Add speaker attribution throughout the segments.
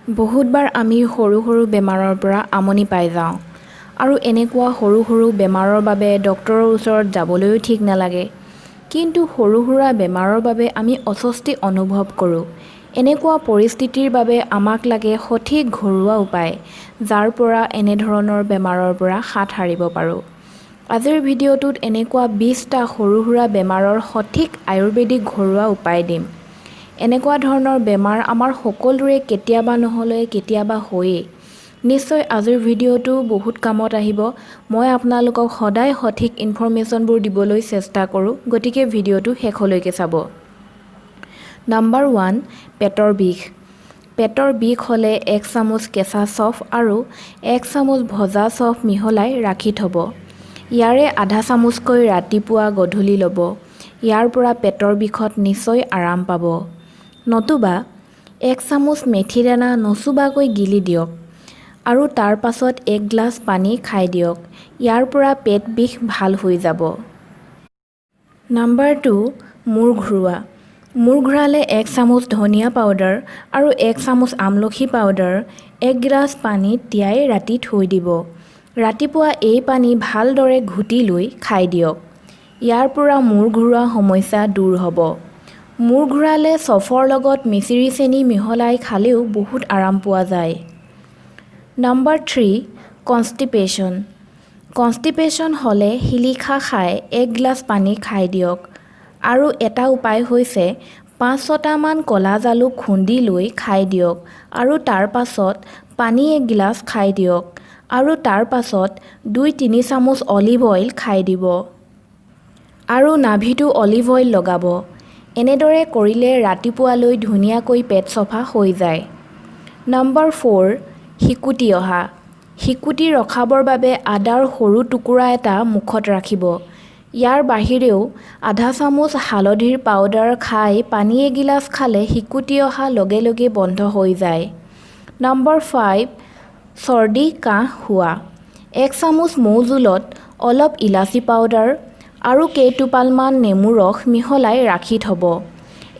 Speaker 1: বহুতবাৰ আমি সৰু সৰু বেমাৰৰ পৰা আমনি পাই যাওঁ আৰু এনেকুৱা সৰু সৰু বেমাৰৰ বাবে ডক্তৰৰ ওচৰত যাবলৈও ঠিক নালাগে। কিন্তু সৰু সুৰা বেমাৰৰ বাবে আমি অস্বস্তি অনুভৱ কৰোঁ। এনেকুৱা পৰিস্থিতিৰ বাবে আমাক লাগে সঠিক ঘৰুৱা উপায়, যাৰ পৰা এনেধৰণৰ বেমাৰৰ পৰা হাত সাৰিব পাৰোঁ। আজিৰ ভিডিঅ'টোত এনেকুৱা 20টা সৰু সুৰা বেমাৰৰ সঠিক আয়ুৰ্বেদিক ঘৰুৱা উপায় দিম। এনেকুৱা ধৰণৰ বেমাৰ আমাৰ সকলোৰে কেতিয়াবা নহ'লে কেতিয়াবা হয়েই। নিশ্চয় আজিৰ ভিডিঅ'টো বহুত কামত আহিব। মই আপোনালোকক সদায় সঠিক ইনফৰমেশ্যনবোৰ দিবলৈ চেষ্টা কৰোঁ, গতিকে ভিডিঅ'টো শেষলৈকে চাব। নাম্বাৰ 1, পেটৰ বিষ। পেটৰ বিষ হ'লে 1 চামুচ কেঁচা চফ আৰু 1 চামুচ ভজা চফ মিহলাই ৰাখি থ'ব। ইয়াৰে আধা চামুচকৈ ৰাতিপুৱা গধূলি ল'ব। ইয়াৰ পৰা পেটৰ বিষত নিশ্চয় আৰাম পাব। নতুবা 1 চামুচ মেথি দানা নচুবাকৈ গিলি দিয়ক আৰু তাৰ পাছত 1 গ্লাছ পানী খাই দিয়ক। ইয়াৰ পৰা পেট বিষ ভাল হৈ যাব। নাম্বাৰ 2, মূৰ ঘূৰোৱা। মূৰ ঘূৰালে 1 চামুচ ধনিয়া পাউডাৰ আৰু 1 চামুচ আমলখি পাউডাৰ 1 গিলাচ পানীত তিয়াই ৰাতি থৈ দিব। ৰাতিপুৱা এই পানী ভালদৰে ঘুটি লৈ খাই দিয়ক। ইয়াৰ পৰা মূৰ ঘূৰোৱা সমস্যা দূৰ হ'ব। মূৰ ঘূৰালে চফৰ লগত মিচিৰি চেনি মিহলাই খালেও বহুত আৰাম পোৱা যায়। নাম্বাৰ 3, কনষ্টিপেশ্যন। কনষ্টিপেশ্যন হ'লে শিলিখা খাই 1 গিলাচ পানী খাই দিয়ক। আৰু এটা উপায় হৈছে 5-6টামান ক'লা জালুক খুন্দি লৈ খাই দিয়ক আৰু তাৰ পাছত পানী 1 গিলাচ খাই দিয়ক আৰু তাৰ পাছত 2-3 চামুচ অলিভ অইল খাই দিব আৰু নাভিটো অলিভ অইল লগাব। এনেদৰে কৰিলে ৰাতিপুৱালৈ ধুনীয়াকৈ পেট চফা হৈ যায়। নাম্বাৰ 4, শিকুটি অহা। শিকুটি ৰখাবৰ বাবে আদাৰ সৰু টুকুৰা এটা মুখত ৰাখিব। ইয়াৰ বাহিৰেও আধা চামুচ হালধিৰ পাউডাৰ খাই পানী 1 গিলাচ খালে শিকুটি অহা লগে লগে বন্ধ হৈ যায়। নাম্বাৰ 5, চৰ্দি কাহ হোৱা। 1 চামুচ মৌ জোলত অলপ ইলাচি পাউডাৰ আৰু কেইটোপালমান নেমু ৰস মিহলাই ৰাখি থ'ব।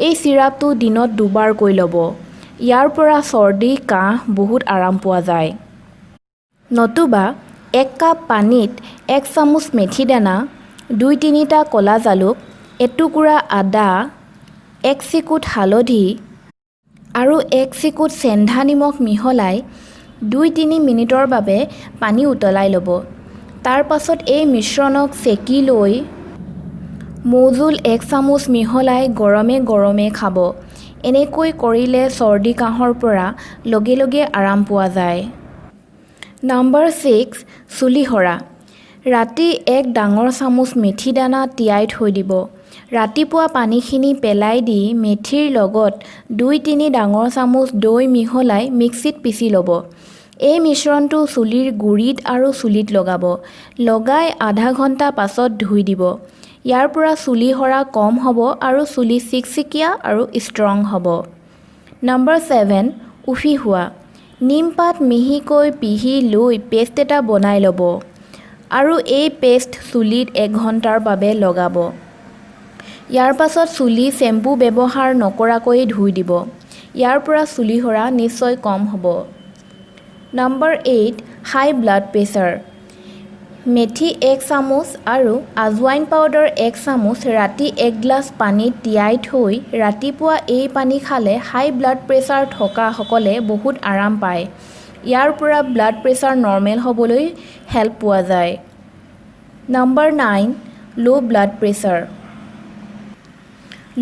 Speaker 1: এই চিৰাপটো দিনত 2 বাৰকৈ ল'ব। ইয়াৰ পৰা চৰ্দি কাহ বহুত আৰাম পোৱা যায়। নতুবা 1 কাপ পানীত 1 চামুচ মেথি দানা, 2-3টা ক'লা জালুক, এটুকুৰা আদা, 1 চিকুট হালধি আৰু 1 চিকুট চেন্ধা নিমখ মিহলাই 2-3 মিনিটৰ বাবে পানী উতলাই ল'ব। তাৰ পাছত এই মিশ্ৰণক চেকি লৈ মৌজোল 1 চামুচ মিহলাই গৰমে গৰমে খাব। এনেকৈ কৰিলে চৰ্দি কাহৰ পৰা লগে লগে আৰাম পোৱা যায়। নাম্বাৰ 6, চুলি সৰা। ৰাতি 1 ডাঙৰ চামুচ মেথি দানা তিয়াই থৈ দিব। ৰাতিপুৱা পানীখিনি পেলাই দি মেথিৰ লগত 2-3 ডাঙৰ চামুচ দৈ মিহলাই মিক্সিত পিচি ল'ব। এই মিশ্ৰণটো চুলিৰ গুৰিত আৰু চুলিত লগাব। লগাই আধা ঘণ্টা পাছত ধুই দিব। ইয়াৰ পৰা চুলি সৰা কম হ'ব আৰু চুলি চিকচিকীয়া আৰু ষ্ট্ৰং হ'ব। নাম্বাৰ 7, উফি হোৱা। নিমপাত মিহিকৈ পিহি লৈ পেষ্ট এটা বনাই ল'ব আৰু এই পেষ্ট চুলিত 1 ঘণ্টাৰ বাবে লগাব। ইয়াৰ পাছত চুলি শ্বেম্পু ব্যৱহাৰ নকৰাকৈ ধুই দিব। ইয়াৰ পৰা চুলি সৰা নিশ্চয় কম হ'ব। নাম্বাৰ 8, হাই ব্লাড প্ৰেছাৰ। মেথি 1 চামুচ আৰু আজৱাইন পাউডাৰ 1 চামুচ ৰাতি 1 গিলাচ পানীত তিয়াই থৈ ৰাতিপুৱা এই পানী খালে হাই ব্লাড প্ৰেছাৰ থকা সকলে বহুত আৰাম পায়। ইয়াৰ পৰা ব্লাড প্ৰেছাৰ নৰ্মেল হ'বলৈ হেল্প পোৱা যায়। নাম্বাৰ 9, ল' ব্লাড প্ৰেছাৰ।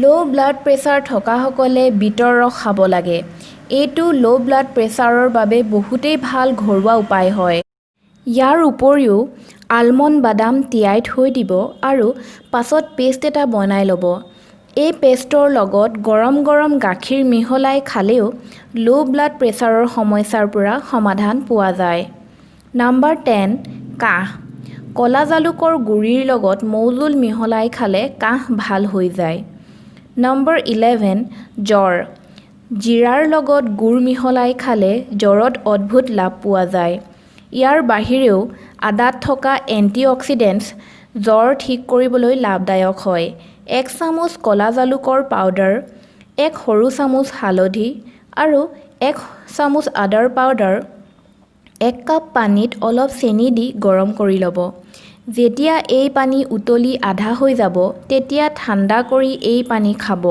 Speaker 1: ল' ব্লাড প্ৰেছাৰ থকা সকলে বিটৰ ৰস খাব লাগে। এইটো ল' ব্লাড প্ৰেছাৰৰ বাবে বহুতেই ভাল ঘৰুৱা উপায় হয়। ইয়াৰ উপৰিও আলমণ্ড বাদাম তিয়াই থৈ দিব আৰু পাছত পেষ্ট এটা বনাই ল'ব। এই পেষ্টৰ লগত গৰম গৰম গাখীৰ মিহলাই খালেও ল' ব্লাড প্ৰেছাৰৰ সমস্যাৰ পৰা সমাধান পোৱা যায়। নাম্বাৰ 10, কাহ। ক'লা জালুকৰ গুড়িৰ লগত মৌজোল মিহলাই খালে কাহ ভাল হৈ যায়। নাম্বাৰ 11, জ্বৰ। জিৰাৰ লগত গুড় মিহলাই খালে জ্বৰত অদ্ভুত লাভ পোৱা যায়। ইয়াৰ বাহিৰেও আদাত থকা এণ্টিঅক্সিডেণ্টছ জ্বৰ ঠিক কৰিবলৈ লাভদায়ক হয়। 1 চামুচ ক'লা জালুকৰ পাউডাৰ, 1 সৰু চামুচ হালধি আৰু 1 চামুচ আদাৰ পাউডাৰ 1 কাপ পানীত অলপ চেনি দি গৰম কৰি ল'ব। যেতিয়া এই পানী উতলি আধা হৈ যাব তেতিয়া ঠাণ্ডা কৰি এই পানী খাব।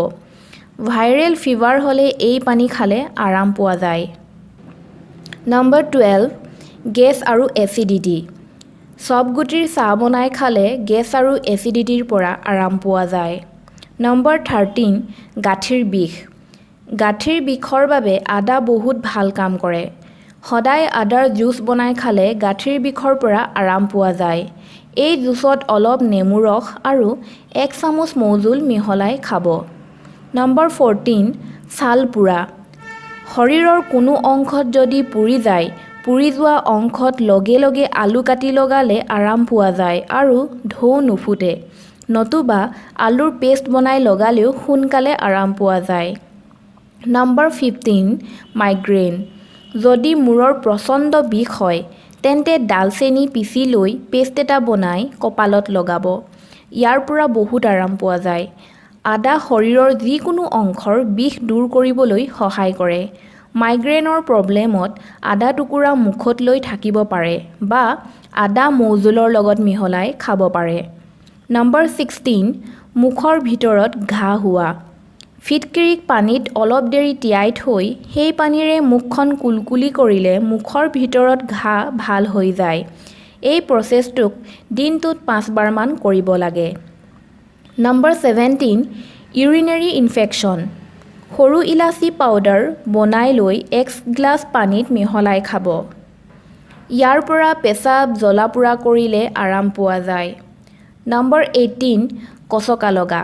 Speaker 1: ভাইৰেল ফিভাৰ হ'লে এই পানী খালে আৰাম পোৱা যায়। নম্বৰ 12 গেছ আৰু এচিডিটি। চবগুটিৰ চাহ বনাই খালে গেছ আৰু এচিডিটিৰ পৰা আৰাম পোৱা যায়। নম্বৰ 13 গাঁঠিৰ বিষ। গাঁঠিৰ বিষৰ বাবে আদা বহুত ভাল কাম কৰে। সদায় আদাৰ জুচ বনাই খালে গাঁঠিৰ বিষৰ পৰা আৰাম পোৱা যায়। এই জুচত অলপ নেমু ৰস আৰু 1 চামুচ মৌজোল মিহলাই খাব। নম্বৰ 14 ছাল পোৰা। শৰীৰৰ কোনো অংশত যদি পুৰি যায়, পুৰি যোৱা অংশত লগে লগে আলু কাটি লগালে আৰাম পোৱা যায় আৰু ঢৌ নুফুটে। নতুবা আলুৰ পেষ্ট বনাই লগালেও সোনকালে আৰাম পোৱা যায়। Number 15 migraine. যদি মূৰৰ প্ৰচণ্ড বিষ হয় তেন্তে ডালচেনি পিচি লৈ পেষ্ট এটা বনাই কপালত লগাব। ইয়াৰ পৰা বহুত আৰাম পোৱা যায়। আদা শৰীৰৰ যিকোনো অংশৰ বিষ দূৰ কৰিবলৈ সহায় কৰে। মাইগ্ৰেইনৰ প্ৰব্লেমত আদা টুকুৰা মুখত লৈ থাকিব পাৰে বা আদা মৌজোলৰ লগত মিহলাই খাব পাৰে। নম্বৰ 16 মুখৰ ভিতৰত ঘাঁ হোৱা। ফিটকিৰিক পানীত অলপ দেৰি তিয়াই থৈ সেই পানীৰে মুখখন কুলকুলি কৰিলে মুখৰ ভিতৰত ঘাঁ ভাল হৈ যায়। এই প্ৰচেছটোক দিনটোত 5 বাৰমান কৰিব লাগে। Number 17 urinary infection. সৰু ইলাচি পাউডাৰ বনাই লৈ 1 গ্লাছ পানীত মিহলাই খাব। ইয়াৰ পৰা পেচাব জ্বলা পোৰা কৰিলে আৰাম পোৱা যায়। নম্বৰ 18 কচকা লগা।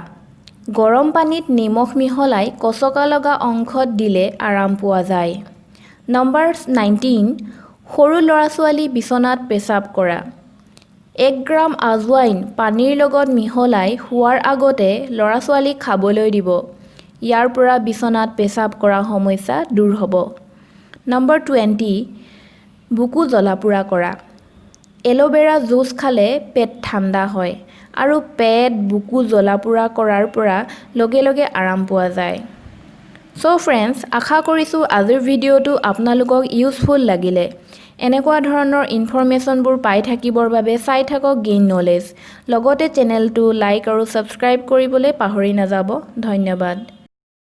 Speaker 1: গৰম পানীত নিমখ মিহলাই কচকা লগা অংশত দিলে আৰাম পোৱা যায়। নম্বৰ 19 সৰু ল'ৰা-ছোৱালী বিচনাত পেচাব কৰা। 1 গ্ৰাম আজৱাইন পানীৰ লগত মিহলাই শোৱাৰ আগতে ল'ৰা-ছোৱালীক খাবলৈ দিব। ইয়াৰ পৰা বিচনাত পেচাব কৰা সমস্যা দূৰ হ'ব। নম্বৰ 20 বুকু জ্বলা পোৰা কৰা। এল'ভেৰা জুচ খালে পেট ঠাণ্ডা হয় আৰু পেট বুকু জ্বলা পোৰা কৰাৰ পৰা লগে লগে আৰাম পোৱা যায়। চ' ফ্ৰেণ্ডছ, আশা কৰিছোঁ আজিৰ ভিডিঅ'টো আপোনালোকক ইউজফুল লাগিলে। এনেকুৱা ধৰণৰ ইনফৰমেশ্যনবোৰ পাই থাকিবৰ বাবে চাই থাকক গেইন নলেজ। লগতে চেনেলটো লাইক আৰু ছাবস্ক্ৰাইব কৰিবলৈ পাহৰি নাযাব। ধন্যবাদ।